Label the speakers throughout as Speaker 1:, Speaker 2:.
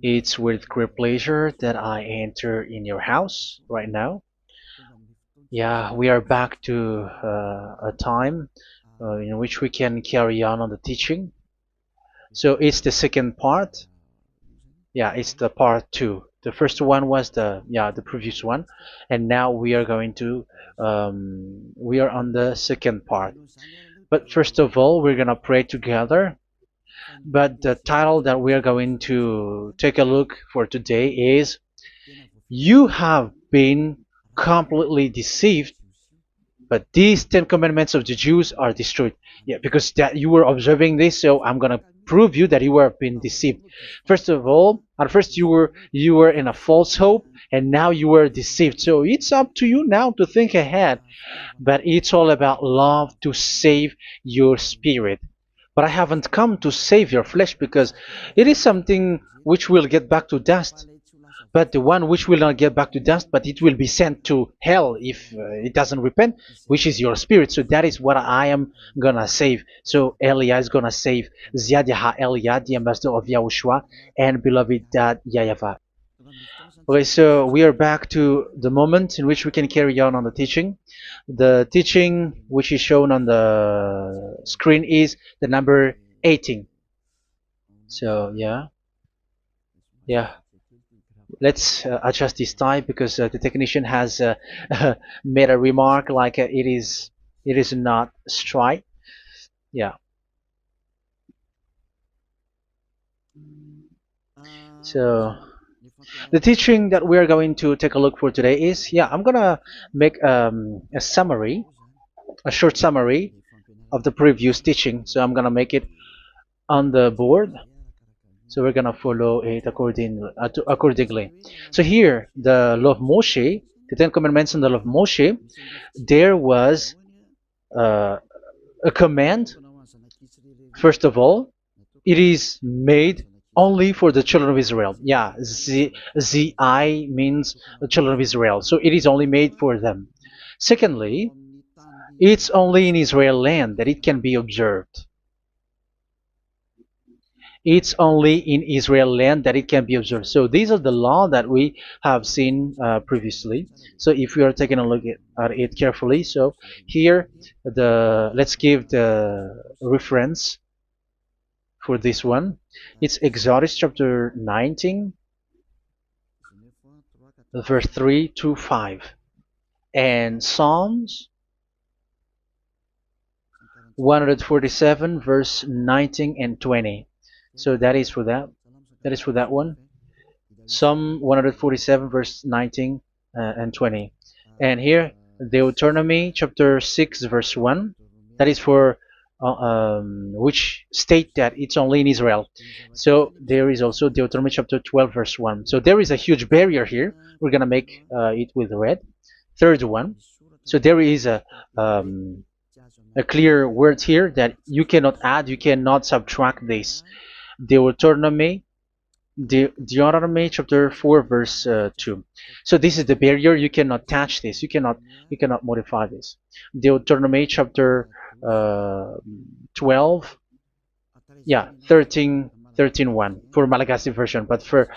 Speaker 1: It's with great pleasure that I enter in your house right now. Yeah, we are back to a time in which we can carry on the teaching. So it's the second part. Yeah, it's the part two. The first one was the previous one, and now we are going to we are on the second part. But first of all, we're gonna pray together. But the title that we are going to take a look for today is "You have been completely deceived, but these 10 commandments of the Jews are destroyed." Yeah, because that you were observing this, so I'm gonna prove you that you were being deceived. First of all, at first you were in a false hope, and now you were deceived. So it's up to you now to think ahead. But it's all about love to save your spirit. But I haven't come to save your flesh, because it is something which will get back to dust. But the one which will not get back to dust, but it will be sent to hell if it doesn't repent, which is your spirit. So that is what I am gonna save. So Elia is gonna save Ziadiha Elia, the ambassador of Yahushua, and beloved dad YAHVAH. Okay, so we are back to the moment in which we can carry on the teaching. The teaching which is shown on the screen is the number 18. So yeah, let's adjust this time, because the technician has made a remark like it is not straight. Yeah. So the teaching that we are going to take a look for today is, I'm gonna make a summary, a short summary of the previous teaching. So I'm gonna make it on the board. So we're gonna follow it accordingly. So here, the law of Moshe, the Ten Commandments and the law of Moshe, there was uh, a command. First of all, it is made only for the children of Israel. Yeah, Z-I means the children of Israel. So it is only made for them. Secondly, it's only in Israel land that it can be observed. It's only in Israel land that it can be observed. So these are the law that we have seen previously. So if we are taking a look at it carefully, so here let's give the reference for this one. It's Exodus chapter 19, verse 3 to 5, and Psalms 147, verse 19 and 20. So that is for that. That is for that one. Psalm 147, verse 19 and 20. And here, Deuteronomy chapter 6, verse 1. That is for which state that it's only in Israel. So there is also Deuteronomy chapter 12, verse 1. So there is a huge barrier here. We're going to make it with red. Third one. So there is a clear word here that you cannot add, you cannot subtract this. Deuteronomy chapter 4, verse 2. So this is the barrier. You cannot touch this. You cannot modify this. Deuteronomy chapter 12, 13 1 for Malagasy version, but for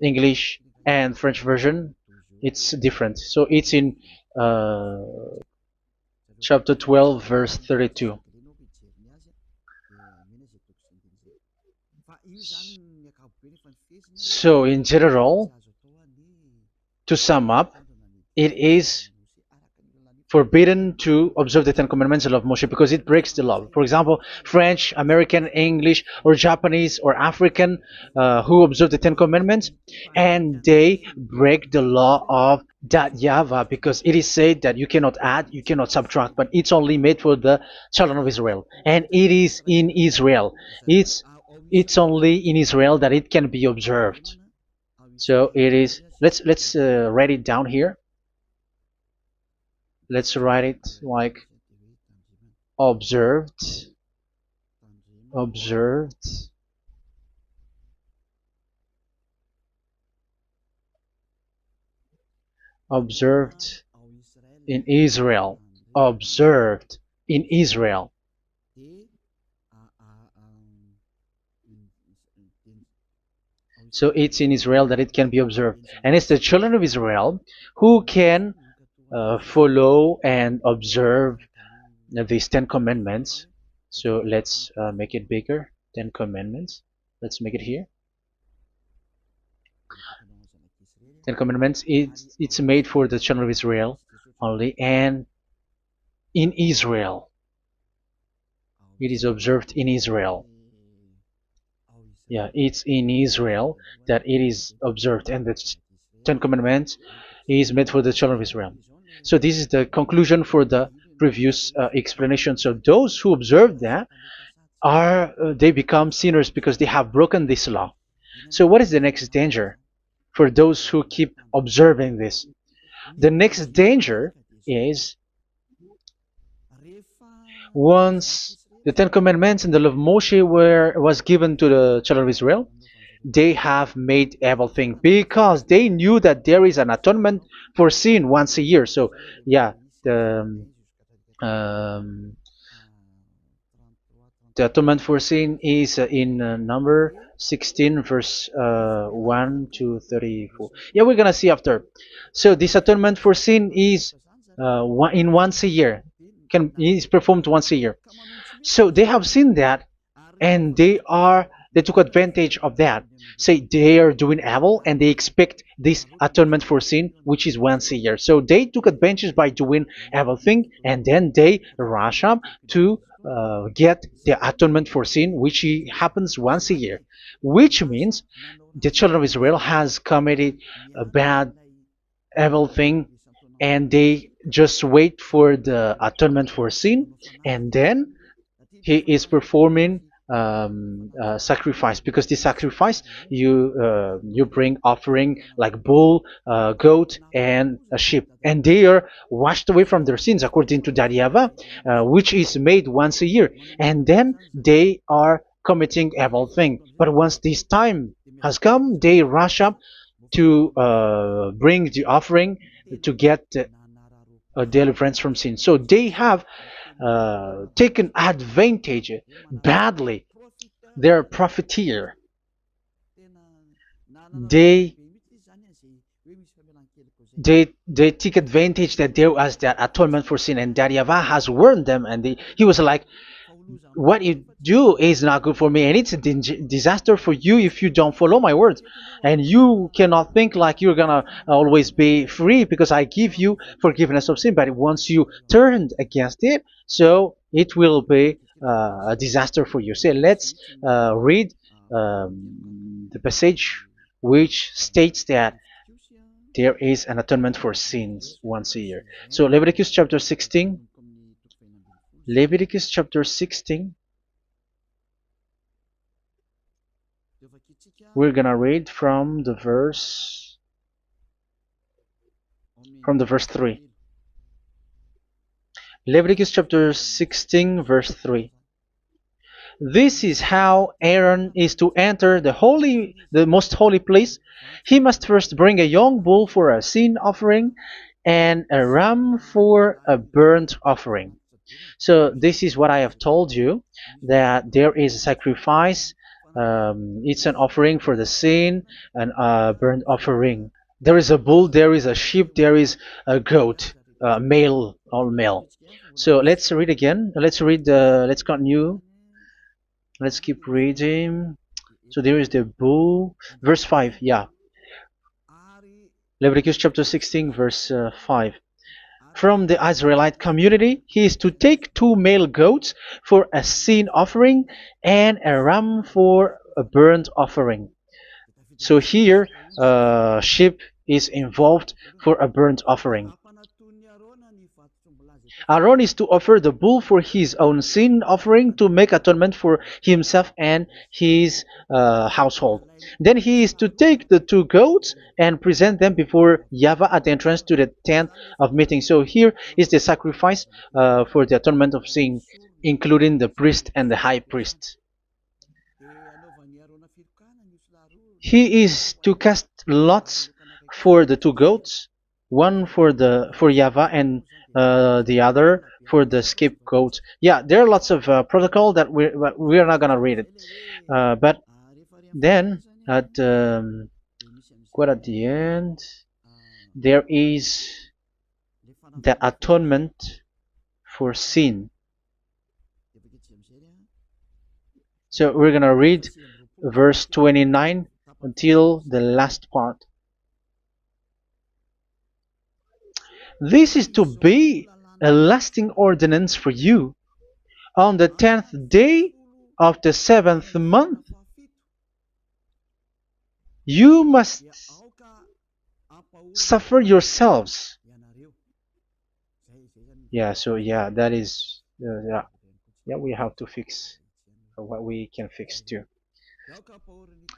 Speaker 1: English and French version, it's different. So it's in chapter 12, verse 32. So in general, to sum up, it is forbidden to observe the Ten Commandments and love Moshe, because it breaks the law. For example, French, American, English, or Japanese, or African who observe the Ten Commandments, and they break the law of that YAHVAH, because it is said that you cannot add, you cannot subtract, but it's only made for the children of Israel, and it is in Israel. It's only in Israel that it can be observed. So it is. Let's write it down here. Let's write it like observed, observed, observed in Israel, observed in Israel. So it's in Israel that it can be observed. And it's the children of Israel who can follow and observe these 10 commandments. So let's make it bigger. 10 commandments. Let's make it here. 10 commandments. It's made for the children of Israel only, and in Israel. It is observed in Israel. Yeah, it's in Israel that it is observed, and the Ten Commandments is made for the children of Israel. So this is the conclusion for the previous explanation. So those who observe that are they become sinners because they have broken this law. So what is the next danger for those who keep observing this? The next danger is once the Ten Commandments and the law of Moshe was given to the children of Israel, they have made everything because they knew that there is an atonement for sin once a year. So yeah, um, the atonement for sin is in number 16 verse 1 to 34. Yeah, we're gonna see after. So this atonement for sin is once a year, is performed once a year. So they have seen that, and they took advantage of that. Say they are doing evil and they expect this atonement for sin, which is once a year. So they took advantage by doing evil thing, and then they rush up to get the atonement for sin, which happens once a year, which means the children of Israel has committed a bad evil thing, and they just wait for the atonement for sin, and then he is performing sacrifice, because this sacrifice you bring offering like bull, goat, and a sheep, and they are washed away from their sins according to that YAHVAH, which is made once a year, and then they are committing evil thing. But once this time has come, they rush up to bring the offering to get deliverance from sin. So they have taken advantage badly. They're a profiteer. They they take advantage that there was that atonement for sin, and that YAHVAH has warned them, and he was like, what you do is not good for me, and it's a disaster for you if you don't follow my words. And you cannot think like you're gonna always be free because I give you forgiveness of sin, but once you turned against it, so it will be a disaster for you. So let's read the passage which states that there is an atonement for sins once a year. So Leviticus chapter 16. Leviticus chapter 16. We're gonna read from the verse 3. Leviticus chapter 16 verse 3. This is how Aaron is to enter the most holy place. He must first bring a young bull for a sin offering and a ram for a burnt offering. So this is what I have told you, that there is a sacrifice. It's an offering for the sin, and a burnt offering. There is a bull, there is a sheep, there is a goat, male, all male. So let's read again. Let's continue. Let's keep reading. So there is the bull, verse 5. Yeah, Leviticus chapter 16 verse 5. From the Israelite community, he is to take 2 male goats for a sin offering and a ram for a burnt offering. So here, sheep is involved for a burnt offering. Aaron is to offer the bull for his own sin offering to make atonement for himself and his household. Then he is to take the 2 goats and present them before YAHVAH at the entrance to the tent of meeting. So here is the sacrifice for the atonement of sin, including the priest and the high priest. He is to cast lots for the 2 goats, one for YAHVAH and the other for the scapegoat. Yeah, there are lots of protocol that we are not gonna read it, but then at quite at the end, there is the atonement for sin. So we're gonna read verse 29 until the last part. This is to be a lasting ordinance for you. On the 10th day of the 7th month, you must suffer yourselves. Yeah, so yeah, that is, yeah, we have to fix what we can fix too.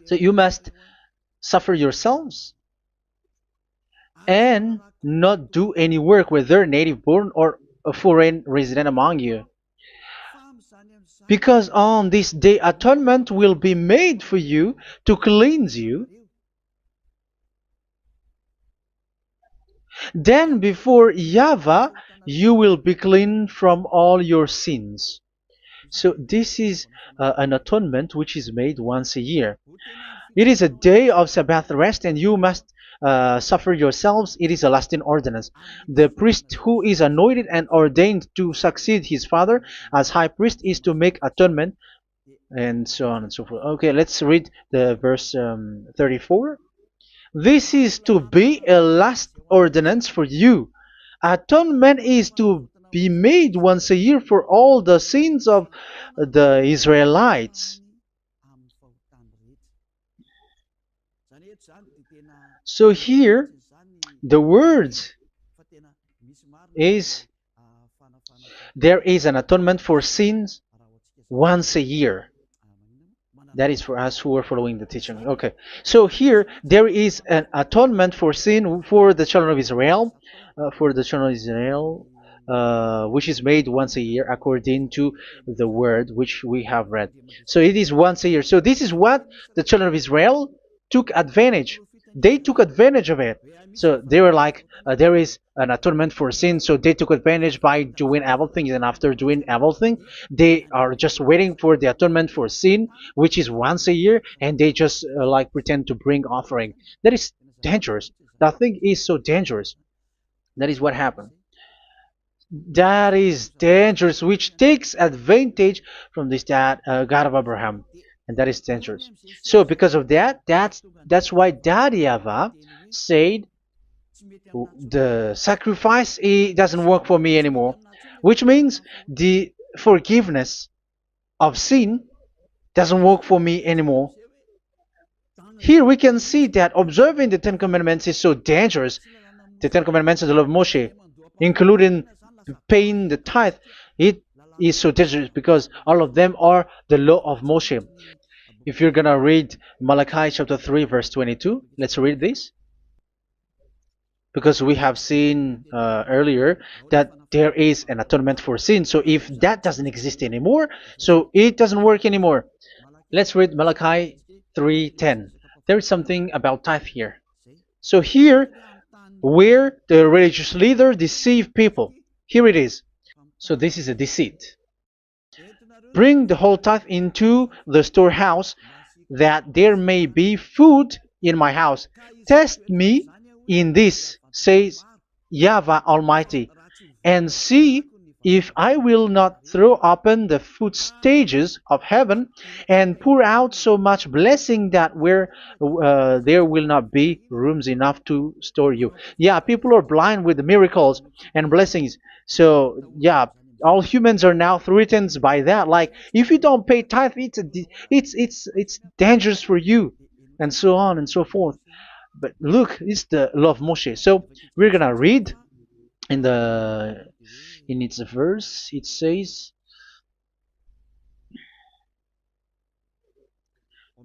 Speaker 1: So you must suffer yourselves and not do any work, whether native born or a foreign resident among you. Because on this day atonement will be made for you to cleanse you. Then before YAHVAH you will be clean from all your sins. So this is an atonement which is made once a year. It is a day of Sabbath rest, and you must suffer yourselves. It is a lasting ordinance. The priest who is anointed and ordained to succeed his father as high priest is to make atonement, and so on and so forth. Okay, let's read the verse 34. This is to be a last ordinance for you. Atonement is to be made once a year for all the sins of the Israelites. So here, the words is there is an atonement for sins once a year. That is for us who are following the teaching. Okay, so here there is an atonement for sin for the children of Israel, which is made once a year according to the word which we have read. So it is once a year. So this is what the children of Israel took advantage. They took advantage of it. So they were like, there is an atonement for sin. So they took advantage by doing evil things, and after doing evil things, they are just waiting for the atonement for sin, which is once a year, and they just like pretend to bring offering. That is dangerous. That thing is so dangerous. That is what happened. That is dangerous, which takes advantage from this God of Abraham, and that is dangerous. So because of that, that's why Daddy Ava said the sacrifice it doesn't work for me anymore, which means the forgiveness of sin doesn't work for me anymore. Here we can see that observing the Ten Commandments is so dangerous. The Ten Commandments of the law of Moshe, including paying the tithe, it is so dangerous because all of them are the law of Moshe. If you're gonna read Malachi chapter 3 verse 22, let's read this. Because we have seen earlier that there is an atonement for sin. So if that doesn't exist anymore, so it doesn't work anymore. Let's read Malachi 3:10. There is something about tithe here. So here, where the religious leader deceive people, here it is. So this is a deceit. Bring the whole tithe into the storehouse, that there may be food in my house. Test me in this, says YAHVAH Almighty, and see if I will not throw open the food stages of heaven and pour out so much blessing that where there will not be rooms enough to store you. Yeah, people are blind with the miracles and blessings. So yeah, all humans are now threatened by that. Like if you don't pay tithe, it's dangerous for you, and so on and so forth. But look, it's the law of Moshe. So we're gonna read in its verse. It says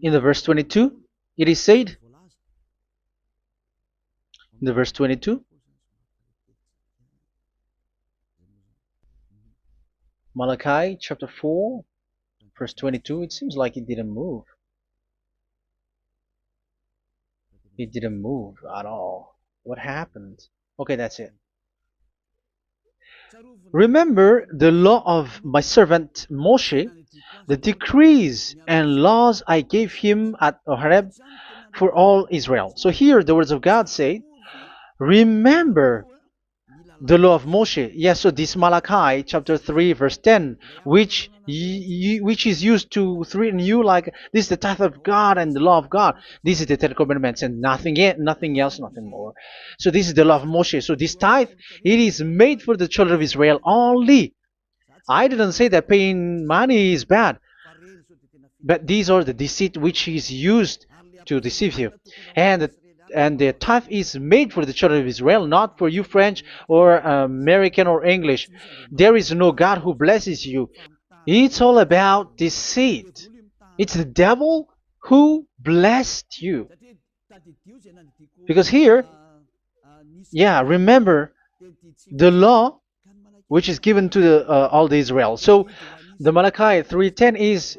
Speaker 1: in the verse 22. It is said in the verse 22. Malachi chapter 4 verse 22. It seems like it didn't move. It didn't move at all. What happened? Okay, that's it. Remember the law of my servant Moshe, the decrees and laws I gave him at Horeb for all Israel. So here the words of God say, remember the law of Moshe. Yes, so this Malachi chapter 3 verse 10, which is used to threaten you like this is the tithe of God and the law of God. This is the Ten Commandments and nothing else, nothing more. So this is the law of Moshe. So this tithe, it is made for the children of Israel only. I didn't say that paying money is bad, but these are the deceit which is used to deceive you. And the tithe is made for the children of Israel, not for you French or American or English. There is no God who blesses you. It's all about deceit. It's the devil who blessed you. Because here, yeah, remember the law which is given to all the Israel. So the Malachi 3:10 is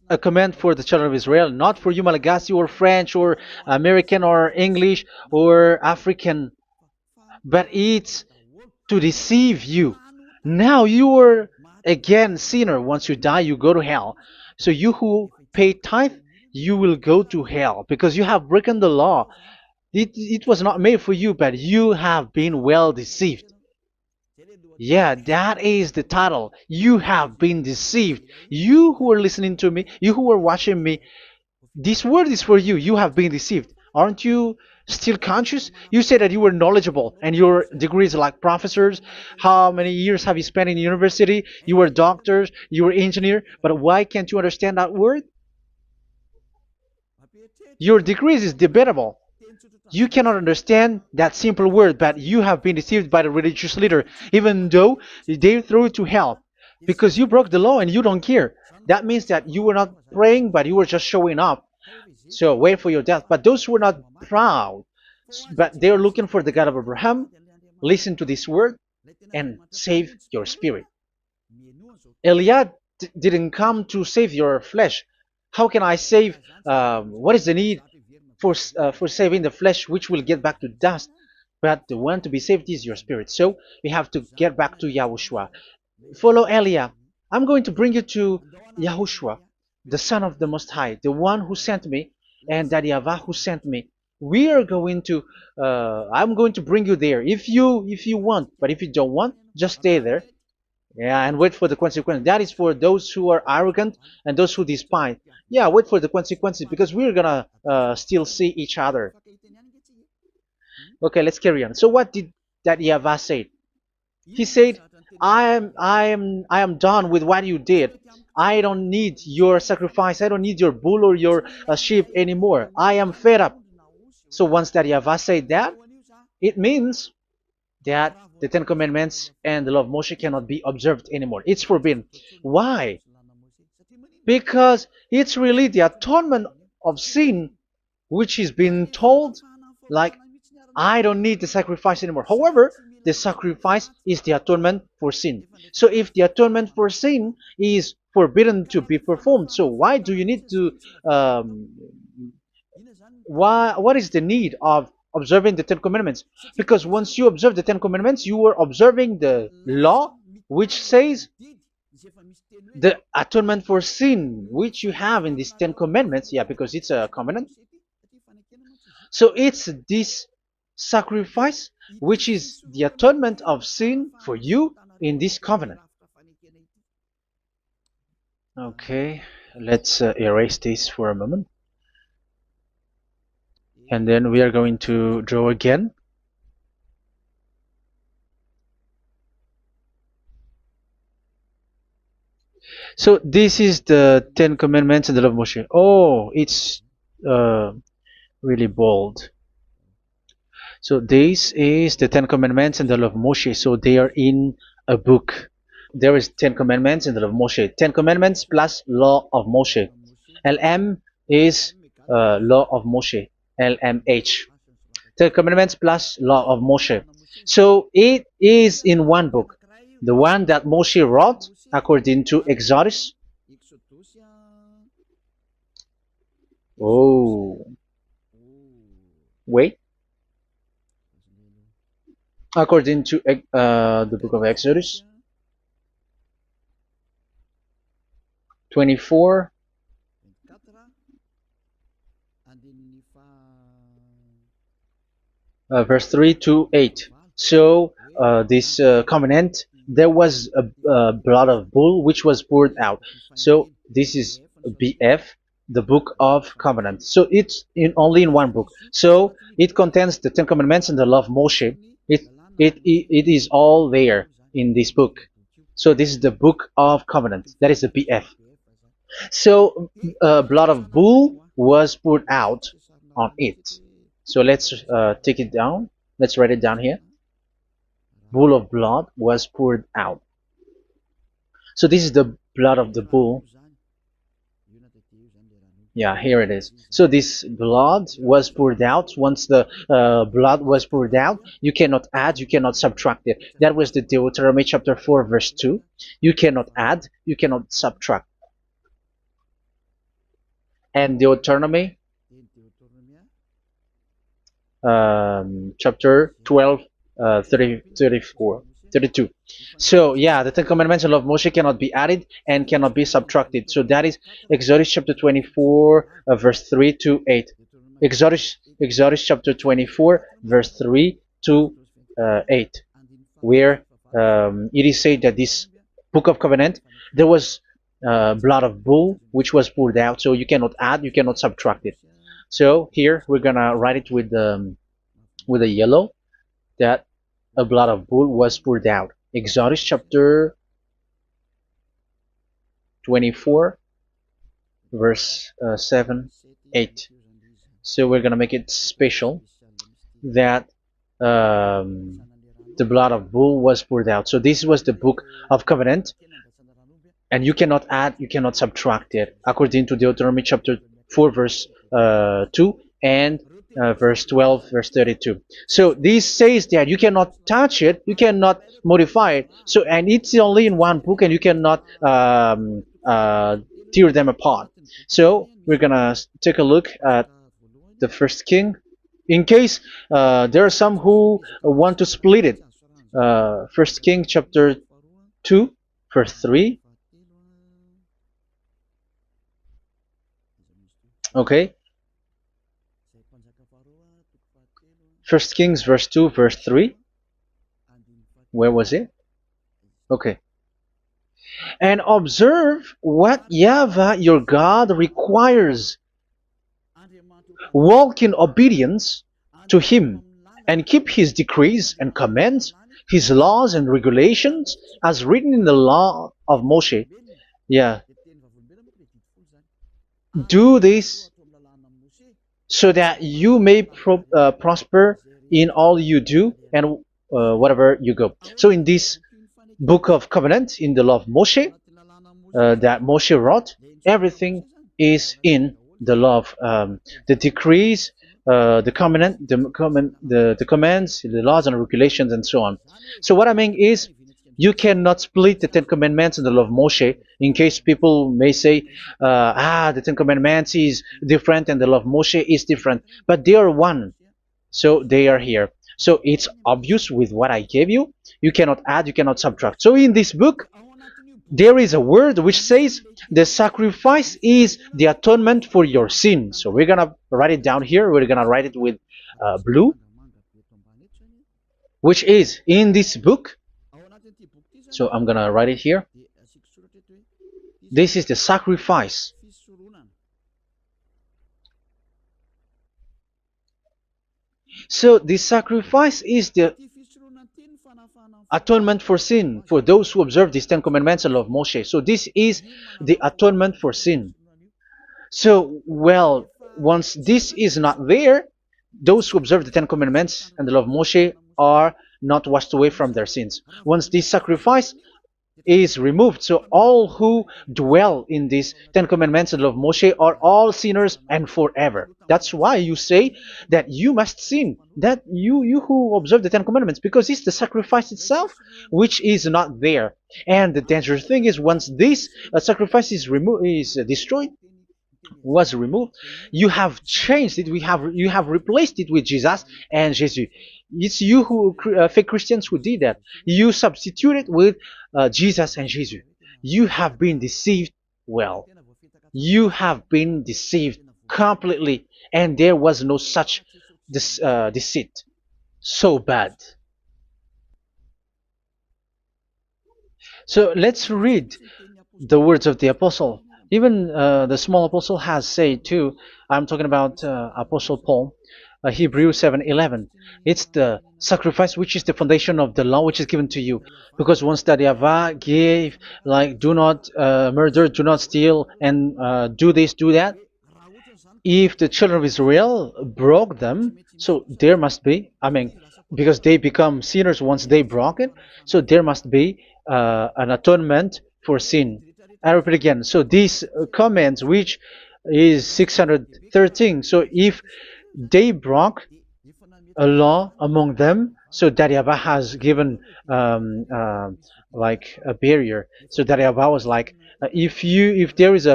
Speaker 1: a command for the children of Israel, not for you Malagasy or French or American or English or African, but it's to deceive you. Now you are again sinner. Once you die, you go to hell. So you who pay tithe, you will go to hell because you have broken the law. It was not made for you, but you have been well deceived. Yeah, that is the title. You have been deceived. You who are listening to me, you who are watching me, this word is for you. You have been deceived. Aren't you still conscious? You said that you were knowledgeable and your degrees like professors. How many years have you spent in university? You were doctors, you were engineer, but why can't you understand that word? Your degrees is debatable. You cannot understand that simple word, but you have been deceived by the religious leader, even though they threw you to hell because you broke the law and you don't care. That means that you were not praying, but you were just showing up. So wait for your death. But those who are not proud, but they are looking for the God of Abraham, listen to this word and save your spirit. Eliad didn't come to save your flesh. How can I save? What is the need for saving the flesh, which will get back to dust? But the one to be saved is your spirit. So we have to get back to YAHOSHUAH. Follow Eliah. I'm going to bring you to YAHOSHUAH, the Son of the Most High, the one who sent me, and that YAHVAH who sent me. We are going to. I'm going to bring you there if you want, but if you don't want, just stay there. Yeah, and wait for the consequences. That is for those who are arrogant and those who despise. Yeah, wait for the consequences because we're gonna still see each other. Okay, let's carry on. So what did that YAHVAH say? He said, I am done with what you did. I don't need your sacrifice. I don't need your bull or your sheep anymore. I am fed up. So once that YAHVAH said that, it means that the Ten Commandments and the law of Moshe cannot be observed anymore. It's forbidden. Why? Because it's really the atonement of sin which is being told, like, I don't need the sacrifice anymore. However, the sacrifice is the atonement for sin. So if the atonement for sin is forbidden to be performed, so why do you need to what is the need of observing the Ten Commandments? Because once you observe the Ten Commandments, you are observing the law which says the atonement for sin which you have in these Ten Commandments. Yeah, because it's a covenant. So it's this sacrifice which is the atonement of sin for you in this covenant. Okay, let's erase this for a moment. And then we are going to draw again. So this is the Ten Commandments and the law of Moshe. Oh, it's really bold. So this is the Ten Commandments and the law of Moshe. So they are in a book. There is Ten Commandments and the law of Moshe. Ten Commandments plus law of Moshe. LM is law of Moshe. LMH. Ten Commandments plus law of Moshe. So it is in one book. The one that Moshe wrote according to Exodus. Oh, wait. According to the book of Exodus 24, verse 3 to 8. So this covenant, there was a blood of bull which was poured out. So this is BF, the book of covenant. So it's only in one book. So it contains the Ten Commandments and the law of Moshe. It is all there in this book. So this is the book of covenant. That is the BF. So blood of bull was poured out on it. So let's take it down. Let's write it down here. Bull of blood was poured out. So this is the blood of the bull. Yeah, here it is. So this blood was poured out. Once the blood was poured out, you cannot add, you cannot subtract it. That was the Deuteronomy chapter 4, verse 2. You cannot add, you cannot subtract. And Deuteronomy chapter 12, 34, 32. So yeah, the Ten Commandments and law of Moshe cannot be added and cannot be subtracted. So that is Exodus chapter 24, verse 3 to 8. Exodus chapter 24, verse 3 to 8, where it is said that this book of covenant, there was blood of bull which was poured out. So you cannot add, you cannot subtract it. So here we're gonna write it with a yellow, that a blood of bull was poured out. Exodus chapter 24, verse 7, 8. So we're gonna make it special that the blood of bull was poured out. So this was the book of covenant, and you cannot add, you cannot subtract it, according to Deuteronomy chapter 4, verse 2 and verse 12, verse 32. So this says that you cannot touch it, you cannot modify it. So, and it's only in one book, and you cannot tear them apart. So we're gonna take a look at the first king. In case there are some who want to split it, First King chapter 2, verse 3. Okay. First Kings verse 2, verse 3. Where was it? Okay. And observe what YAHVAH your God requires. Walk in obedience to him, and keep his decrees and commands, his laws and regulations, as written in the law of Moshe. Yeah. Do this so that you may prosper in all you do and whatever you go. So in this book of covenant, in the law of Moshe, that Moshe wrote, everything is in the law of the decrees, the covenant, the commands, the laws and regulations, and so on. So what I mean is, you cannot split the Ten Commandments and the law of Moshe. In case people may say, the Ten Commandments is different and the law of Moshe is different, but they are one. So they are here. So it's obvious with what I gave you. You cannot add, you cannot subtract. So in this book, there is a word which says the sacrifice is the atonement for your sin. So we're gonna write it down here. We're gonna write it with blue, which is in this book. So I'm gonna write it here. This is the sacrifice. So the sacrifice is the atonement for sin for those who observe these Ten Commandments and law of Moshe. So this is the atonement for sin. So, well, once this is not there, those who observe the Ten Commandments and the law of Moshe are not washed away from their sins. Once this sacrifice is removed, so all who dwell in these Ten Commandments and law of Moshe are all sinners and forever. That's why you say that you must sin, that you who observe the Ten Commandments, because it's the sacrifice itself which is not there. And the dangerous thing is, once this sacrifice is destroyed, was removed, you have changed it. You have replaced it with Jesus and Jesus. It's you who fake Christians who did that. You substitute it with Jesus and Jesus. You have been deceived Well, you have been deceived completely, and there was no such deceit. So bad. So let's read the words of the apostle. Even the small apostle has said too. I'm talking about Apostle Paul, Hebrews 7:11. It's the sacrifice which is the foundation of the law which is given to you. Because once that Yahweh gave, like, do not murder, do not steal, and do this, do that, if the children of Israel broke them, so there must be, I mean, because they become sinners once they broke it, so there must be an atonement for sin. I repeat again. So these commands, which is 613, so if they broke a law among them, so that Yahweh has given like a barrier. So that Yahweh was like, if there is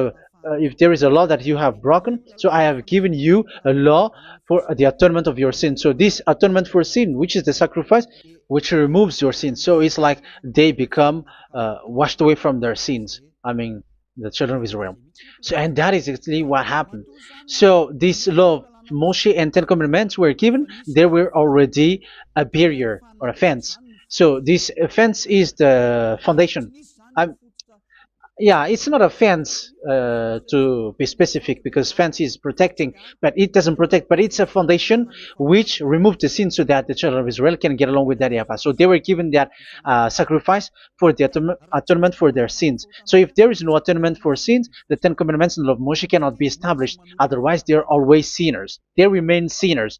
Speaker 1: a law that you have broken, so I have given you a law for the atonement of your sin. So this atonement for sin, which is the sacrifice, which removes your sin. So it's like they become washed away from their sins. I mean, the children of Israel. So, and that is exactly what happened. So this law of Moshe and Ten Commandments were given. There were already a barrier or a fence. So this fence is the foundation. I'm, yeah, it's not a fence to be specific, because fence is protecting, but it doesn't protect. But it's a foundation which removed the sin so that the children of Israel can get along with that Yahweh. So they were given that sacrifice for the atonement for their sins. So if there is no atonement for sins, the Ten Commandments and the law of Moshe cannot be established. Otherwise, they are always sinners. They remain sinners.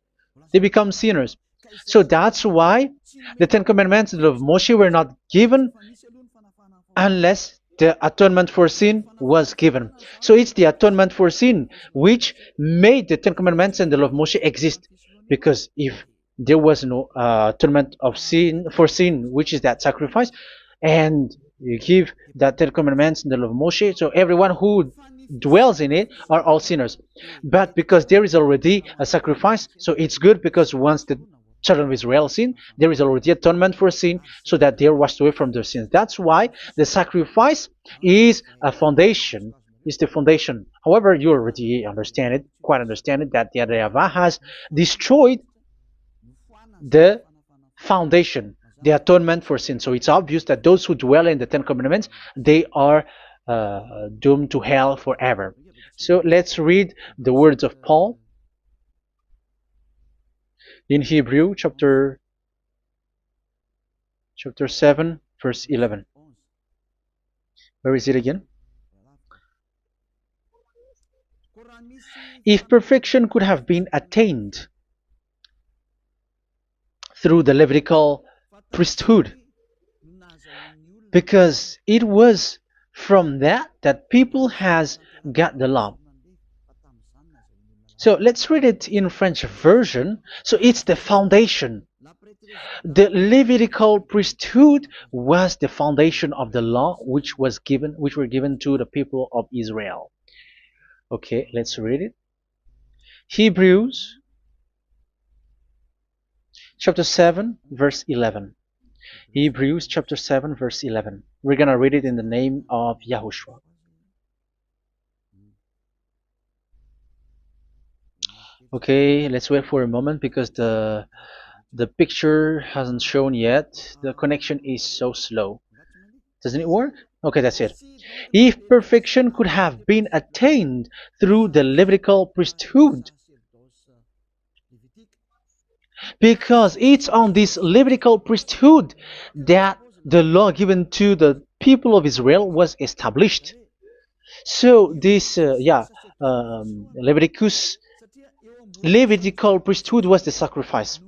Speaker 1: They become sinners. So that's why the Ten Commandments and the law of Moshe were not given unless the atonement for sin was given. So it's the atonement for sin which made the Ten Commandments and the law of Moshe exist. Because if there was no atonement of sin for sin, which is that sacrifice, and you give that Ten Commandments and the law of Moshe, so everyone who dwells in it are all sinners. But because there is already a sacrifice, so it's good, because once the children of Israel sin, there is already atonement for sin, so that they are washed away from their sins. That's why the sacrifice is a foundation, is the foundation. However, you already understand it, quite understand it, that the Yahweh has destroyed the foundation, the atonement for sin. So it's obvious that those who dwell in the Ten Commandments, they are doomed to hell forever. So let's read the words of Paul in Hebrew chapter 7 verse 11. Where is it again? If perfection could have been attained through the Levitical priesthood, because it was from that people has got the law. So let's read it in French version. So it's the foundation. The Levitical priesthood was the foundation of the law which were given to the people of Israel. Okay, let's read it. Hebrews chapter 7 verse 11. Hebrews chapter 7 verse 11. We're gonna read it in the name of YAHOSHUAH. Okay, let's wait for a moment, because the picture hasn't shown yet. The connection is so slow. Doesn't it work? Okay, that's it. If perfection could have been attained through the Levitical priesthood, because it's on this Levitical priesthood that the law given to the people of Israel was established. So this, Levitical priesthood was the sacrifice,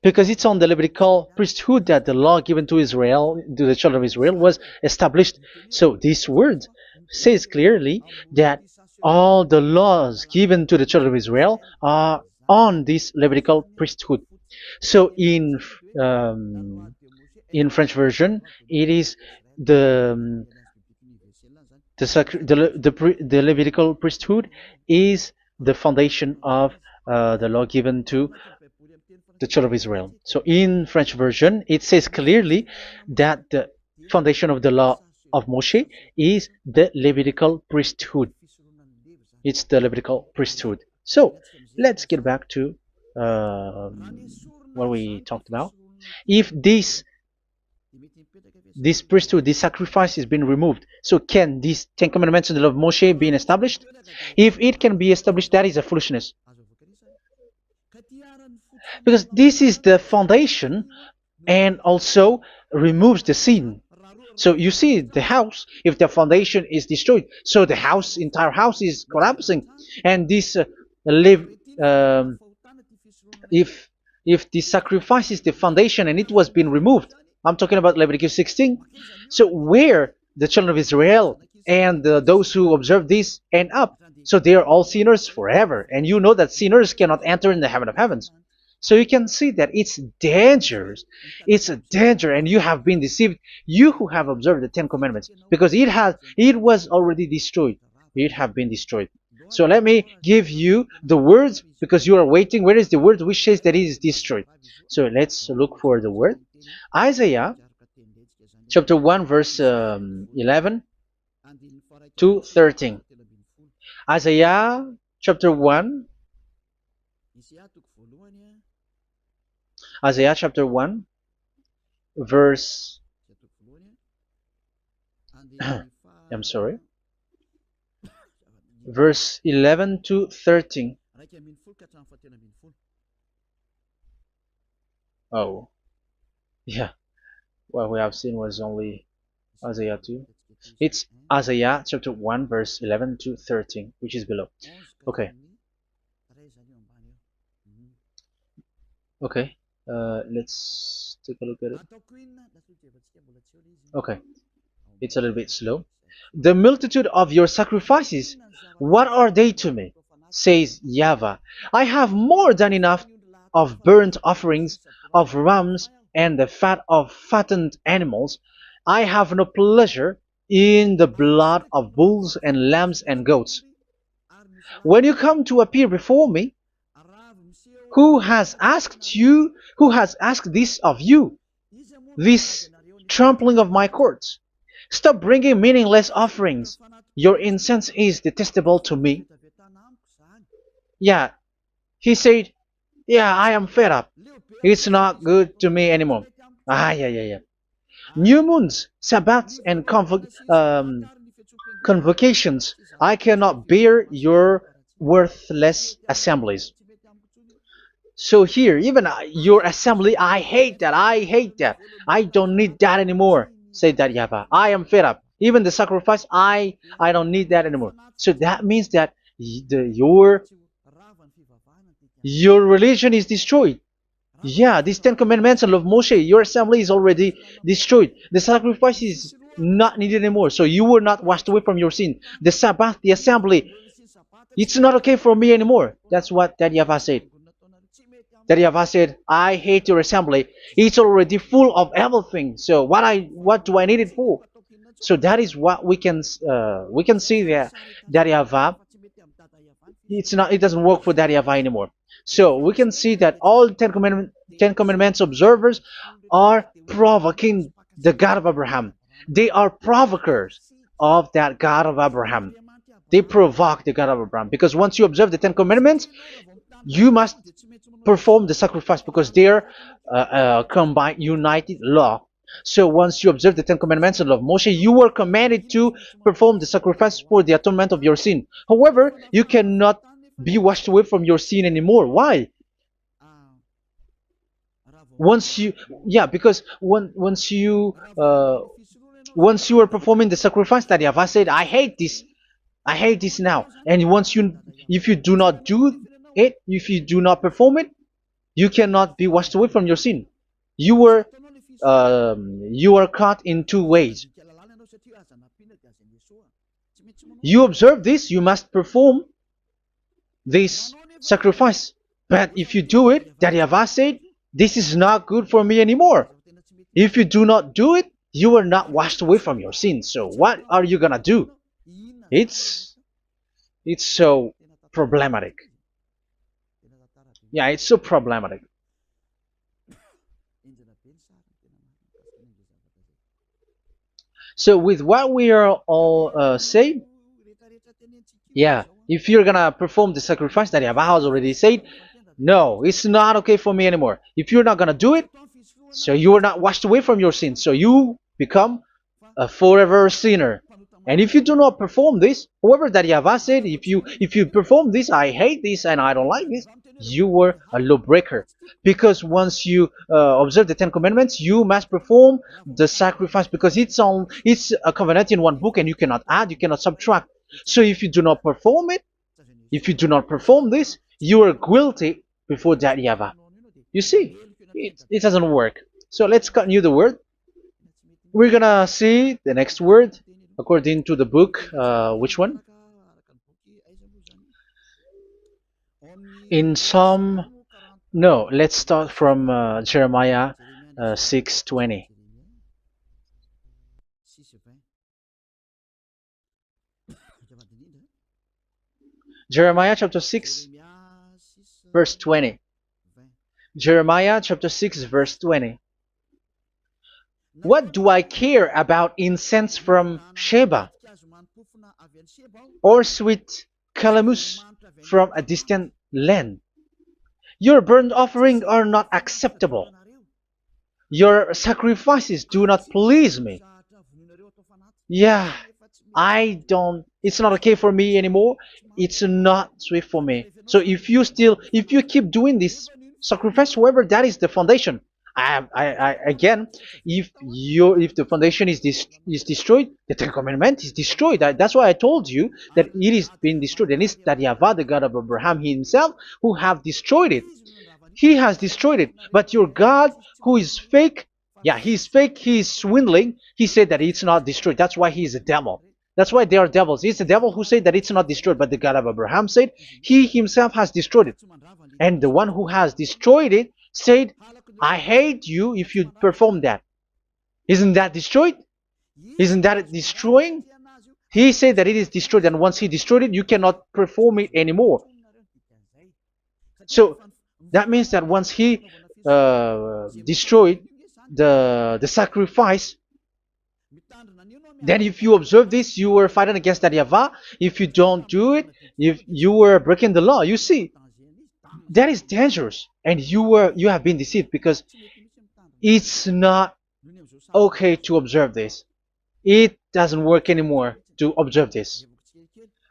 Speaker 1: because it's on the Levitical priesthood that the law given to Israel, to the children of Israel, was established. So this word says clearly that all the laws given to the children of Israel are on this Levitical priesthood. So in French version, it is the Levitical priesthood is the foundation of the law given to the children of Israel. So in French version, it says clearly that the foundation of the law of Moshe is the Levitical priesthood. It's the Levitical priesthood. So let's get back to what we talked about. If this priesthood, this sacrifice is being removed, so can these Ten Commandments and the law of Moshe be established? If it can be established, that is a foolishness. Because this is the foundation and also removes the sin. So you see the house, if the foundation is destroyed, so the house, entire house is collapsing. And this live, um, if the sacrifice is the foundation and it was being removed, I'm talking about Leviticus 16. So where the children of Israel and those who observe this end up, so they are all sinners forever. And you know that sinners cannot enter in the heaven of heavens. So you can see that it's dangerous. It's a danger, and you have been deceived. You who have observed the Ten Commandments, because it was already destroyed. It have been destroyed. So let me give you the words, because you are waiting. Where is the word which says that it is destroyed? So let's look for the word. Isaiah chapter 1 verse 11 to 13. Isaiah chapter 1. Isaiah chapter 1 verse I'm sorry, verse 11 to 13. Oh, yeah, what we have seen was only Isaiah 2. It's Isaiah chapter 1 verse 11 to 13, which is below. Okay. Okay. Let's take a look at it. Okay. It's a little bit slow. The multitude of your sacrifices, what are they to me? Says YAHVAH. I have more than enough of burnt offerings, of rams, and the fat of fattened animals. I have no pleasure in the blood of bulls and lambs and goats. When you come to appear before me, who has asked this of you, this trampling of my courts? Stop bringing meaningless offerings. Your incense is detestable to me. Yeah, he said, yeah, I am fed up. It's not good to me anymore. Yeah. New moons, Sabbaths, and convocations. I cannot bear your worthless assemblies. So here, even your assembly, I hate that. I hate that. I don't need that anymore. Say that, YAHVAH. I am fed up. Even the sacrifice, I don't need that anymore. So that means that your religion is destroyed. Yeah, these Ten Commandments and of Moshe, your assembly is already destroyed. The sacrifice is not needed anymore. So you were not washed away from your sin. The Sabbath, the assembly, it's not okay for me anymore. That's what that YAHVAH said. That YAHVAH said, I hate your assembly. It's already full of everything. So what do I need it for? So that is what we can see there. That YAHVAH, it doesn't work for that YAHVAH anymore. So we can see that all Ten Commandments observers are provoking the God of Abraham. They are provokers of that God of Abraham. They provoke the God of Abraham, because once you observe the Ten Commandments, you must perform the sacrifice, because they are combined, united law. So once you observe the Ten Commandments and law of Moshe, you were commanded to perform the sacrifice for the atonement of your sin. However, you cannot be washed away from your sin anymore. Why? Because once you are performing the sacrifice, that YAHVAH said, I hate this now. And if you do not do it, if you do not perform it, you cannot be washed away from your sin. You are caught in two ways. You observe this, you must perform this sacrifice. But if you do it, that YAHVAH said, this is not good for me anymore. If you do not do it, you are not washed away from your sins. So what are you gonna do? It's so problematic. Yeah, it's so problematic. So with what we are all saying, yeah, if you're gonna perform the sacrifice that Yahweh has already said, no, it's not okay for me anymore. If you're not gonna do it, so you are not washed away from your sins, so you become a forever sinner. And if you do not perform this, whoever that Yahweh said, if you perform this, I hate this and I don't like this, you were a lawbreaker. Because once you observe the Ten Commandments, you must perform the sacrifice because it's a covenant in one book and you cannot add, you cannot subtract. So if you do not perform it, if you do not perform this, you are guilty before that Yahweh. You see, it doesn't work. So let's continue the word. We're gonna see the next word according to the book. Which one? In Psalm. No, let's start from Jeremiah 6:20. Jeremiah chapter 6, verse 20. Jeremiah chapter 6, verse 20. What do I care about incense from Sheba, or sweet calamus from a distant land? Your burnt offerings are not acceptable. Your sacrifices do not please me. Yeah, it's not okay for me anymore. It's not sweet for me. So if you keep doing this sacrifice, however, that is the foundation. Again, if the foundation is destroyed, the Ten Commandment is destroyed. That's why I told you that it is being destroyed, and it's that Yahweh, the God of Abraham himself, who have destroyed it. He has destroyed it. But your God, who is fake, yeah, he's fake, he's swindling. He said that it's not destroyed. That's why he's a devil. That's why they are devils. It's the devil who said that it's not destroyed, but the God of Abraham said he himself has destroyed it. And the one who has destroyed it said, I hate you if you perform that. Isn't that destroyed? Isn't that destroying? He said that it is destroyed, and once he destroyed it, you cannot perform it anymore. So that means that once he destroyed the sacrifice, then if you observe this, you were fighting against that Yahweh. If you don't do it, if you were breaking the law, you see, that is dangerous, and you have been deceived because it's not okay to observe this. It doesn't work anymore to observe this.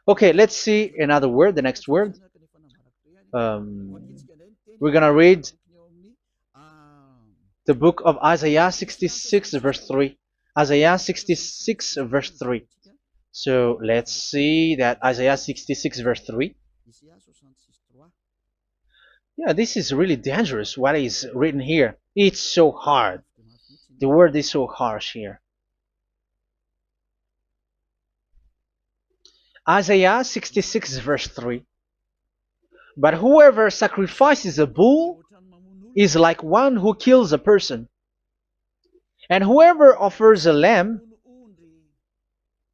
Speaker 1: Okay, let's see another word, the next word. We're gonna read the book of Isaiah 66 verse 3. Isaiah 66 verse 3. So let's see that Isaiah 66 verse 3. Yeah, this is really dangerous what is written here. It's so hard. The word is so harsh here. Isaiah 66 verse 3. But whoever sacrifices a bull is like one who kills a person. And whoever offers a lamb...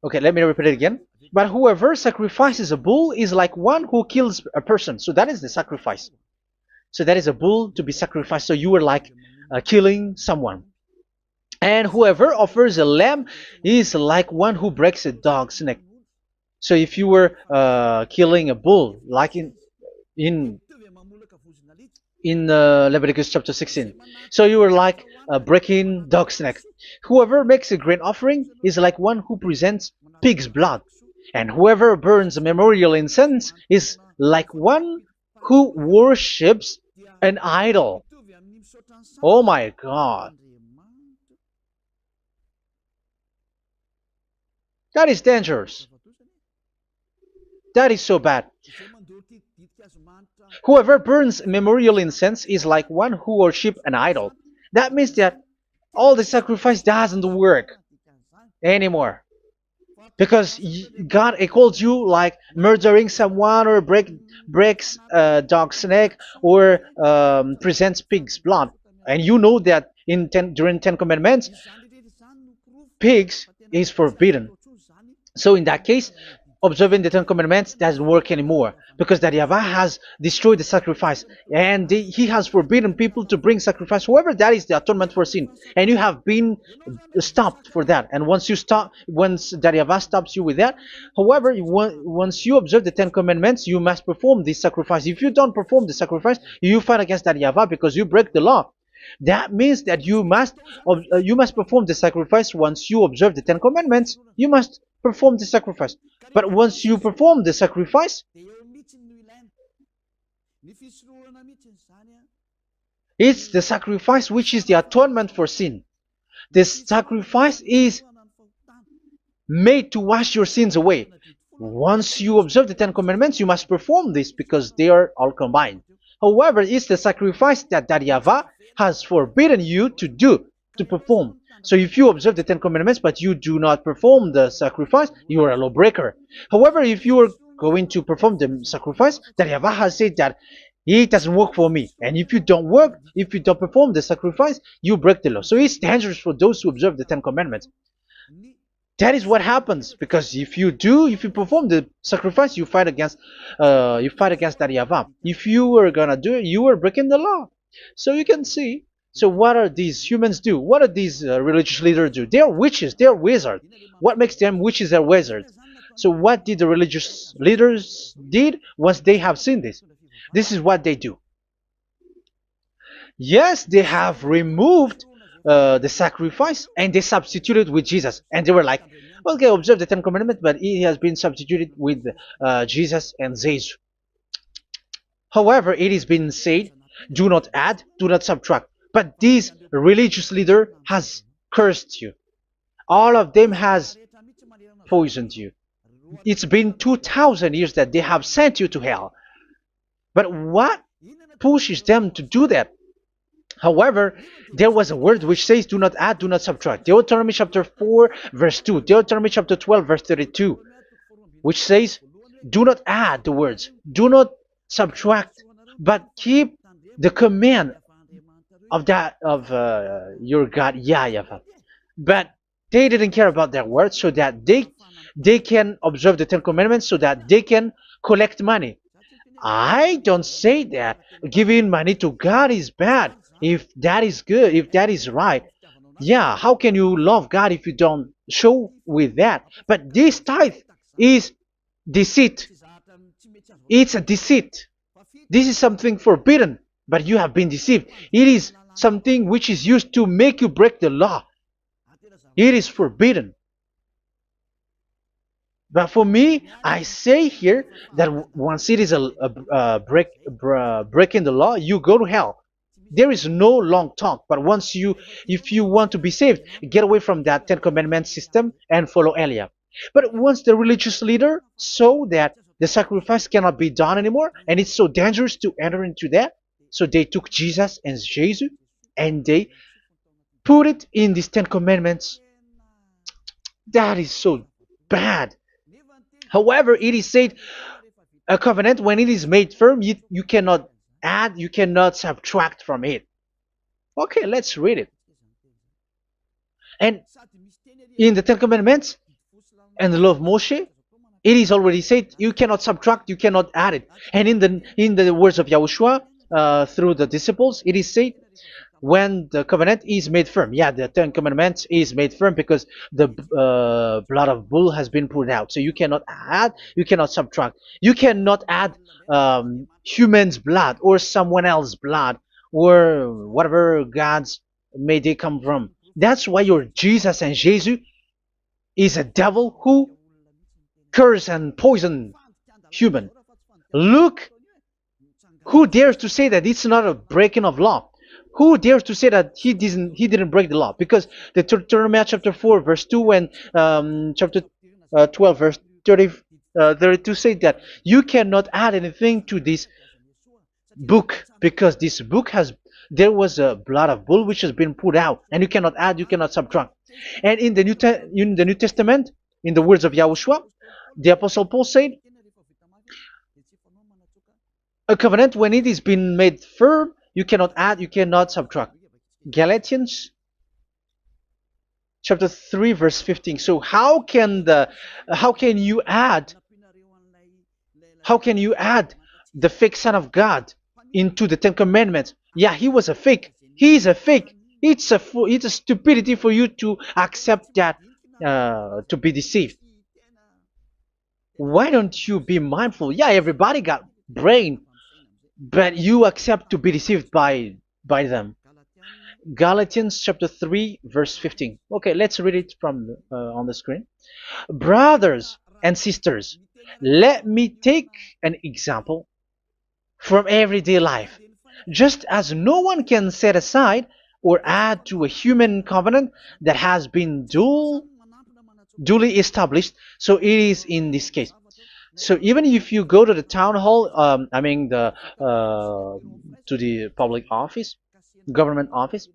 Speaker 1: Okay, let me repeat it again. But whoever sacrifices a bull is like one who kills a person. So that is the sacrifice. So that is a bull to be sacrificed. So you were like killing someone. And whoever offers a lamb is like one who breaks a dog's neck. So if you were killing a bull, like in Leviticus chapter 16, so you were like breaking dog's neck. Whoever makes a grain offering is like one who presents pig's blood. And whoever burns a memorial incense is like one who worships an idol. Oh my God. That is dangerous. That is so bad. Whoever burns memorial incense is like one who worships an idol. That means that all the sacrifice doesn't work anymore. Because God calls you like murdering someone or breaks a dog's neck or presents pig's blood. And you know that during 10 Commandments, pigs is forbidden. So in that case, observing the Ten Commandments doesn't work anymore because that Yahweh has destroyed the sacrifice and he has forbidden people to bring sacrifice. However, that is the atonement for sin, and you have been stopped for that. And once you stop, once that Yahweh stops you with that, however, once you observe the Ten Commandments, you must perform this sacrifice. If you don't perform the sacrifice, you fight against that Yahweh because you break the law. That means that you must perform the sacrifice. Once you observe the Ten Commandments, you must perform the sacrifice. But once you perform the sacrifice, it's the sacrifice which is the atonement for sin. This sacrifice is made to wash your sins away. Once you observe the Ten Commandments, you must perform this because they are all combined. However, it's the sacrifice that Yahweh has forbidden you to do, to perform. So if you observe the Ten Commandments but you do not perform the sacrifice, you are a lawbreaker. However, if you are going to perform the sacrifice, that Yahweh has said that it doesn't work for me. And if you don't perform the sacrifice, you break the law. So it's dangerous for those who observe the Ten Commandments. That is what happens, because if you perform the sacrifice, you fight against that Yahweh. If you are gonna do it, you are breaking the law. So you can see. So what are these humans do? What are these religious leaders do? They are witches. They are wizards. What makes them witches or wizards? So what did the religious leaders did once they have seen this? This is what they do. Yes, they have removed the sacrifice and they substituted with Jesus. And they were like, okay, observe the Ten Commandments, but it has been substituted with Jesus and Jesus. However, it has been said, do not add, do not subtract. But this religious leader has cursed you. All of them has poisoned you. It's been 2,000 years that they have sent you to hell. But what pushes them to do that? However, there was a word which says, do not add, do not subtract. Deuteronomy chapter 4, verse 2. Deuteronomy chapter 12, verse 32. Which says, do not add the words. Do not subtract. But keep the command of your God, YAHVAH. But they didn't care about that word, so that they can observe the Ten Commandments, so that they can collect money. I don't say that giving money to God is bad. If that is good, if that is right, yeah, how can you love God if you don't show with that? But this tithe is deceit. It's a deceit. This is something forbidden, but you have been deceived. It is something which is used to make you break the law. It is forbidden. But for me, I say here that once it is breaking the law, you go to hell. There is no long talk. But if you want to be saved, get away from that Ten Commandments system and follow Eliah. But once the religious leader saw that the sacrifice cannot be done anymore, and it's so dangerous to enter into that, so they took Jesus and Jesus and they put it in these Ten Commandments. That is so bad. However, it is said a covenant, when it is made firm, you cannot add, you cannot subtract from it. Okay, let's read it. And in the Ten Commandments and the law of Moshe, it is already said you cannot subtract, you cannot add it. And in the words of YAHOSHUAH through the disciples, it is said when the covenant is made firm. Yeah, the Ten Commandments is made firm because the blood of bull has been poured out. So you cannot add, you cannot subtract. You cannot add human's blood or someone else's blood or whatever gods may they come from. That's why your Jesus and Jesus is a devil who curse and poison human. Look, who dares to say that it's not a breaking of law? Who dares to say that he didn't break the law? Because the Deuteronomy chapter 4 verse 2 and chapter 12 verse 32 say that you cannot add anything to this book, because this book there was a blood of bull which has been poured out, and you cannot add, you cannot subtract. And in the New Testament, in the words of YAHOSHUAH, the Apostle Paul said, a covenant, when it is been made firm, you cannot add, you cannot subtract. Galatians chapter 3 verse 15. So how can you add How can you add the fake Son of God into the Ten Commandments? Yeah, he was a fake. He is a fake. It's a stupidity for you to accept that, to be deceived. Why don't you be mindful? Yeah, everybody got brain, but you accept to be deceived by them. Galatians chapter 3 verse 15. Okay, let's read it from on the screen. Brothers and sisters, let me take an example from everyday life. Just as no one can set aside or add to a human covenant that has been duly established, so it is in this case. So even if you go to the town hall, I mean to the public office, government office,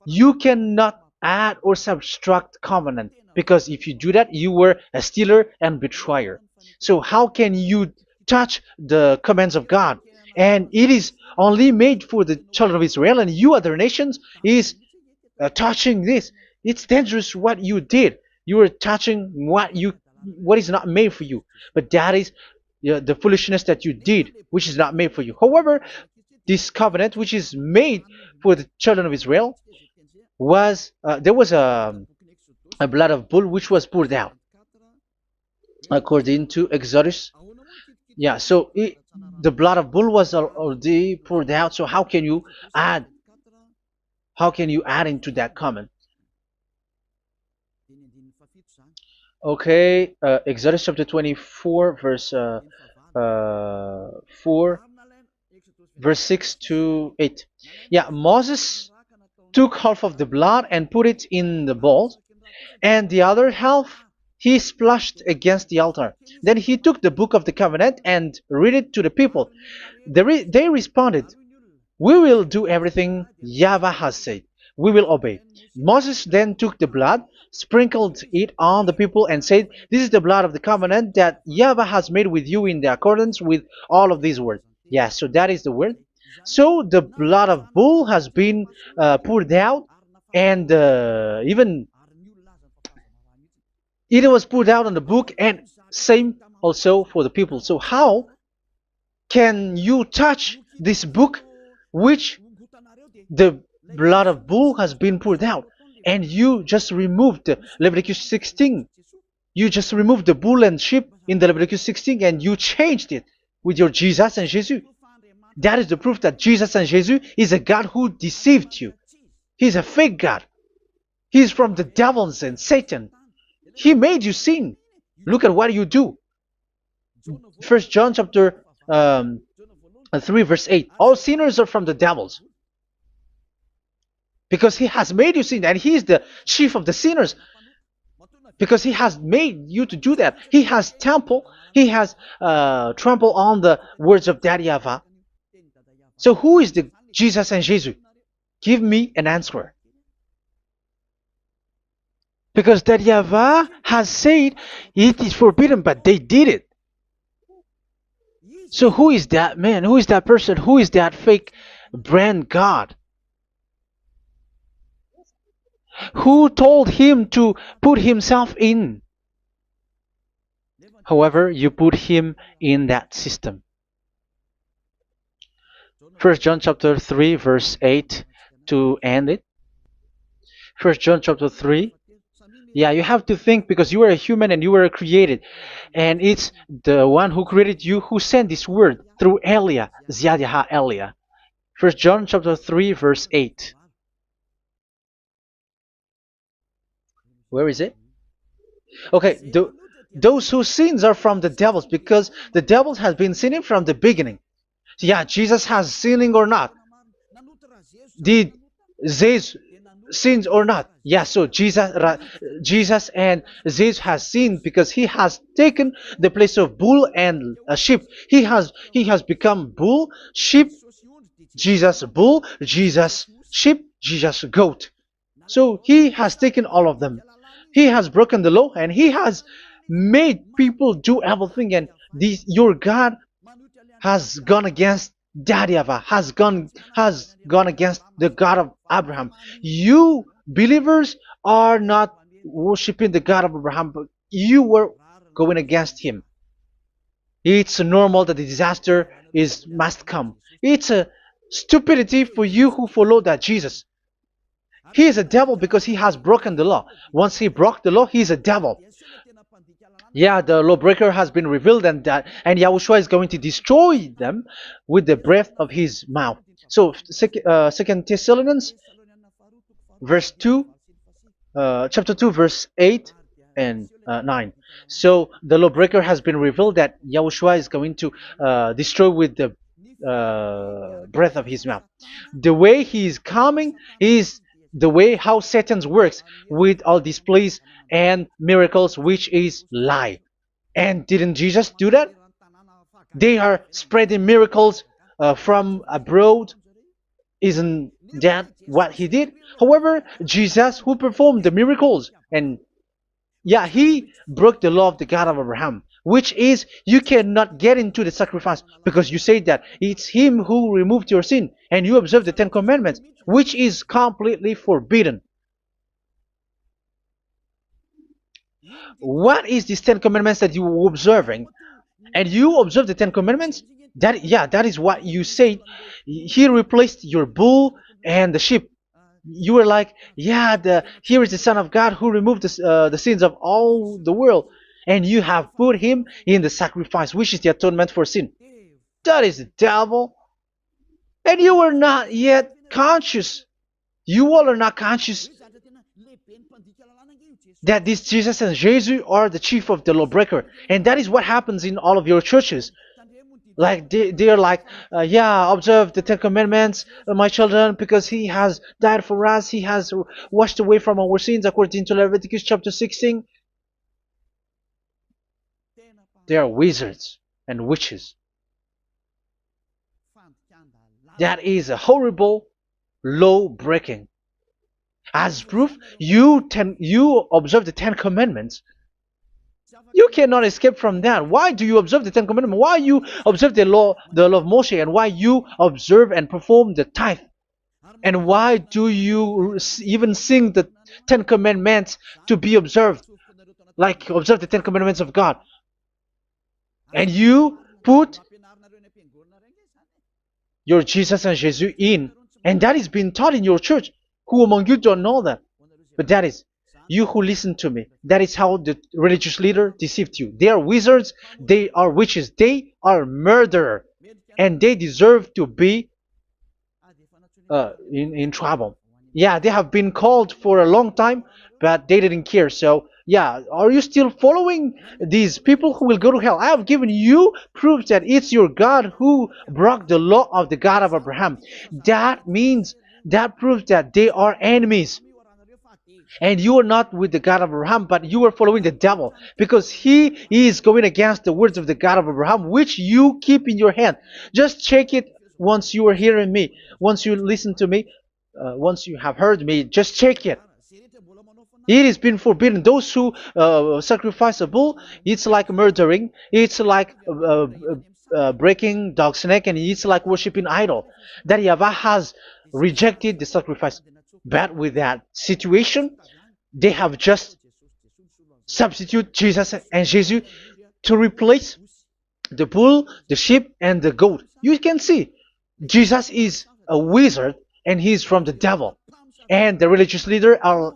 Speaker 1: you cannot add or subtract covenant, because if you do that, you were a stealer and betrayer. So how can you touch the commands of God? And it is only made for the children of Israel, and you other nations is touching this. It's dangerous what you did. You are touching what is not made for you. But that is the foolishness that you did, which is not made for you. However, this covenant, which is made for the children of Israel, was there was a blood of bull which was poured out according to Exodus. Yeah, so the blood of bull was already poured out. So add how can you add into that comment? Okay, Exodus chapter 24, verse 4, verse 6 to 8. Yeah, Moses took half of the blood and put it in the bowl, and the other half he splashed against the altar. Then he took the book of the covenant and read it to the people. They responded, "We will do everything YAHVAH has said. We will obey." Moses then took the blood, sprinkled it on the people, and said, "This is the blood of the covenant that YAHVAH has made with you in the accordance with all of these words." Yeah, so that is the word. So the blood of bull has been poured out, and even it was poured out on the book, and same also for the people. So how can you touch this book which the blood of bull has been poured out, and you just removed Leviticus 16? You just removed the bull and sheep in the Leviticus 16, and you changed it with your Jesus and Jesus. That is the proof that Jesus and Jesus is a God who deceived you. He's a fake God. He's from the devils and Satan. He made you sin. Look at what you do. First John chapter 3 verse 8. All sinners are from the devils, because he has made you sin, and he is the chief of the sinners, because he has made you to do that. He has trampled on the words of Daddy YAHVAH. So who is the Jesus and Jesus? Give me an answer. Because Daddy YAHVAH has said it is forbidden, but they did it. So who is that man? Who is that person? Who is that fake brand God? Who told him to put himself in? However, you put him in that system. First John chapter 3 verse 8 to end it. First John chapter 3. Yeah, you have to think, because you are a human and you were created. And it's the one who created you who sent this word through Elia, Ziadiha Elia. First John chapter 3 verse 8. Where is it? Okay, those whose sins are from the devils, because the devils has been sinning from the beginning. Yeah, Jesus has sinning or not? Did Jesus sins or not? Yeah, so Jesus and Jesus has sinned, because he has taken the place of bull and a sheep. He has become bull, sheep, Jesus bull, Jesus sheep, Jesus goat. So he has taken all of them. He has broken the law, and he has made people do everything. And your God has gone against Daddy YAHVAH, has gone against the God of Abraham. You believers are not worshiping the God of Abraham, but you were going against him. It's normal that the disaster is must come. It's a stupidity for you who follow that Jesus. He is a devil because he has broken the law. Once he broke the law, he is a devil. Yeah, the lawbreaker has been revealed, and Yahushua is going to destroy them with the breath of his mouth. So, Second Thessalonians, verse 2, chapter 2, verse 8 and 9. So the lawbreaker has been revealed that Yahushua is going to destroy with the breath of his mouth. The way he is coming is the way how Satan works with all displays and miracles, which is lie. And didn't Jesus do that? They are spreading miracles from abroad. Isn't that what he did? However, Jesus, who performed the miracles, and yeah, he broke the law of the God of Abraham, which is you cannot get into the sacrifice because you say that it's him who removed your sin, and you observe the Ten Commandments, which is completely forbidden. What is these Ten Commandments that you were observing? And you observe the Ten Commandments? That is what you said. He replaced your bull and the sheep. You were like, yeah, here is the Son of God who removed the sins of all the world, and you have put him in the sacrifice, which is the atonement for sin. That is the devil. And you are not yet conscious. You all are not conscious that this Jesus and Jesus are the chief of the lawbreaker. And that is what happens in all of your churches. Like they are like, yeah, observe the Ten Commandments, my children, because he has died for us. He has washed away from our sins according to Leviticus chapter 16. They are wizards and witches. That is a horrible law breaking. As proof, you observe the Ten Commandments. You cannot escape from that. Why do you observe the Ten Commandments? Why you observe the law of Moshe, and why you observe and perform the tithe? And why do you even sing the Ten Commandments to be observed? Like observe the Ten Commandments of God. And you put your Jesus and Jesus in. And that is being taught in your church. Who among you don't know that? But that is you who listen to me. That is how the religious leader deceived you. They are wizards. They are witches. They are murderers. And they deserve to be in trouble. Yeah, they have been called for a long time, but they didn't care. So, yeah, are you still following these people who will go to hell? I have given you proof that it's your God who broke the law of the God of Abraham. That means, that proves that they are enemies. And you are not with the God of Abraham, but you are following the devil, because he is going against the words of the God of Abraham, which you keep in your hand. Just check it once you are hearing me, once you listen to me, once you have heard me, just check it. It has been forbidden. Those who sacrifice a bull, it's like murdering, it's like breaking dog's neck, and it's like worshiping idol. That YAHVAH has rejected the sacrifice. But with that situation, they have just substitute Jesus and Jesus to replace the bull, the sheep, and the goat. You can see Jesus is a wizard, and he's from the devil. And the religious leader are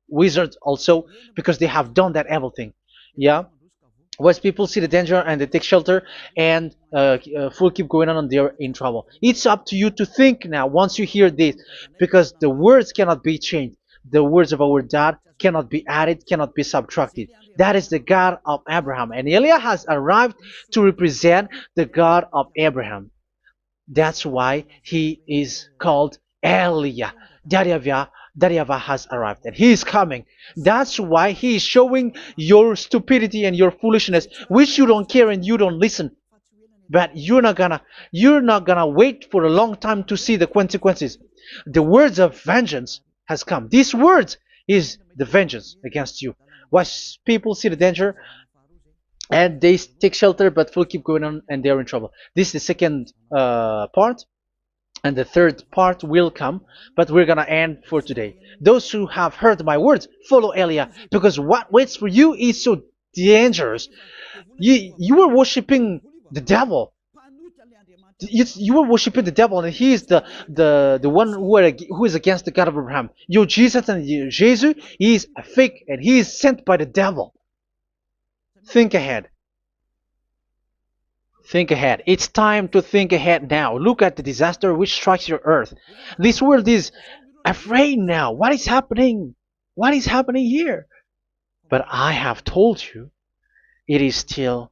Speaker 1: wizards also, because they have done that evil thing. Yeah. Once people see the danger and they take shelter, and full keep going on, and they're in trouble. It's up to you to think now once you hear this, because the words cannot be changed. The words of our God cannot be added, cannot be subtracted. That is the God of Abraham, and Eliah has arrived to represent the God of Abraham. That's why he is called Eliah. YAHVAH has arrived, and he is coming. That's why he is showing your stupidity and your foolishness, which you don't care and you don't listen. But you're not gonna wait for a long time to see the consequences. The words of vengeance has come. These words is the vengeance against you. Once people see the danger and they take shelter, but will keep going on, and they're in trouble. This is the second part. And the third part will come, but we're gonna end for today. Those who have heard my words, follow Eliah, because what waits for you is so the angels. You were worshiping the devil. You were worshiping the devil, and he is the one who is against the God of Abraham. You Jesus, and you, Jesus, he is a fake, and he is sent by the devil. Think ahead. Think ahead. It's time to think ahead now. Look at the disaster which strikes your earth. This world is afraid now. What is happening? What is happening here? But I have told you, it is still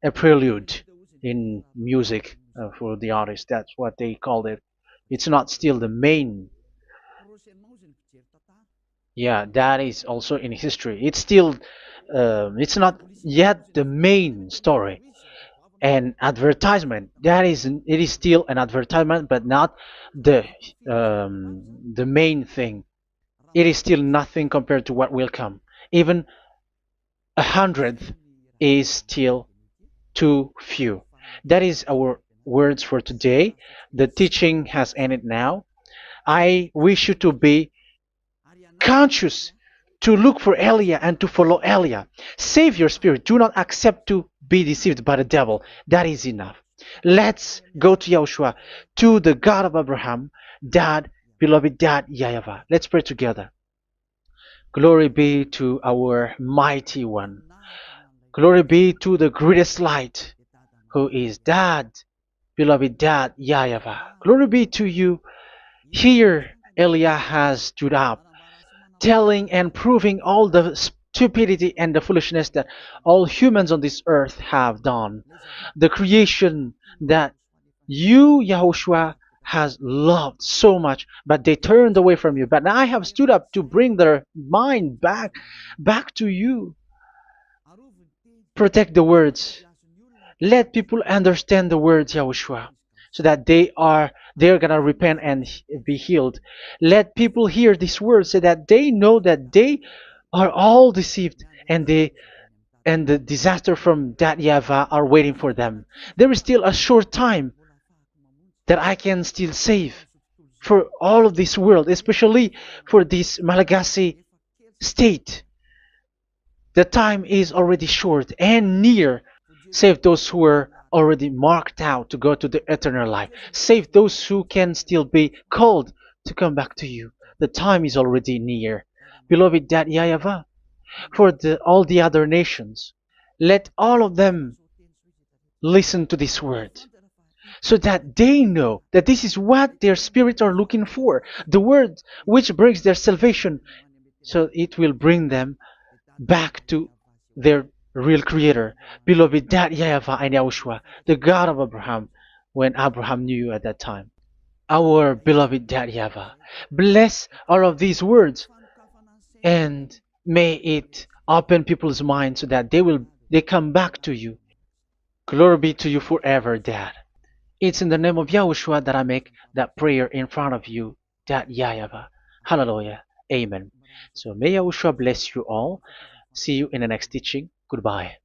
Speaker 1: a prelude in music for the artist. That's what they called it. It's not still the main. Yeah, that is also in history. It's still, it's not yet the main story. And advertisement, that is, it is still an advertisement, but not the the main thing. It is still nothing compared to what will come. Even a hundredth is still too few. That is our words for today. The teaching has ended now. I wish you to be conscious, to look for Elia and to follow Elia. Save your spirit. Do not accept to be deceived by the devil. That is enough. Let's go to Yahushua, to the God of Abraham, Dad, beloved Dad, YAHVAH. Let's pray together. Glory be to our mighty one. Glory be to the greatest light, who is Dad, beloved Dad, YAHVAH. Glory be to you. Here, Elia has stood up, telling and proving all the stupidity and the foolishness that all humans on this earth have done. The creation that you, Yahushua, has loved so much, but they turned away from you. But now I have stood up to bring their mind back to you. Protect the words. Let people understand the words, Yahushua, so that they're gonna repent and be healed. Let people hear these words so that they know that they are all deceived, and the disaster from that YAHVAH are waiting for them. There is still a short time that I can still save for all of this world, especially for this Malagasy state. The time is already short and near. Save those who are already marked out to go to the eternal life. Save those who can still be called to come back to you. The time is already near. Beloved Dad YAHVAH, for all the other nations, let all of them listen to this word, so that they know that this is what their spirits are looking for, the word which brings their salvation, so it will bring them back to their real creator, beloved Dad YAHVAH and Yahushua, the God of Abraham, when Abraham knew you at that time. Our beloved Dad YAHVAH, bless all of these words, and may it open people's minds so that they come back to you. Glory be to you forever, Dad. It's in the name of Yahushua that I make that prayer in front of you, Dad YAHVAH. Hallelujah. Amen. So may Yahushua bless you all. See you in the next teaching. Goodbye.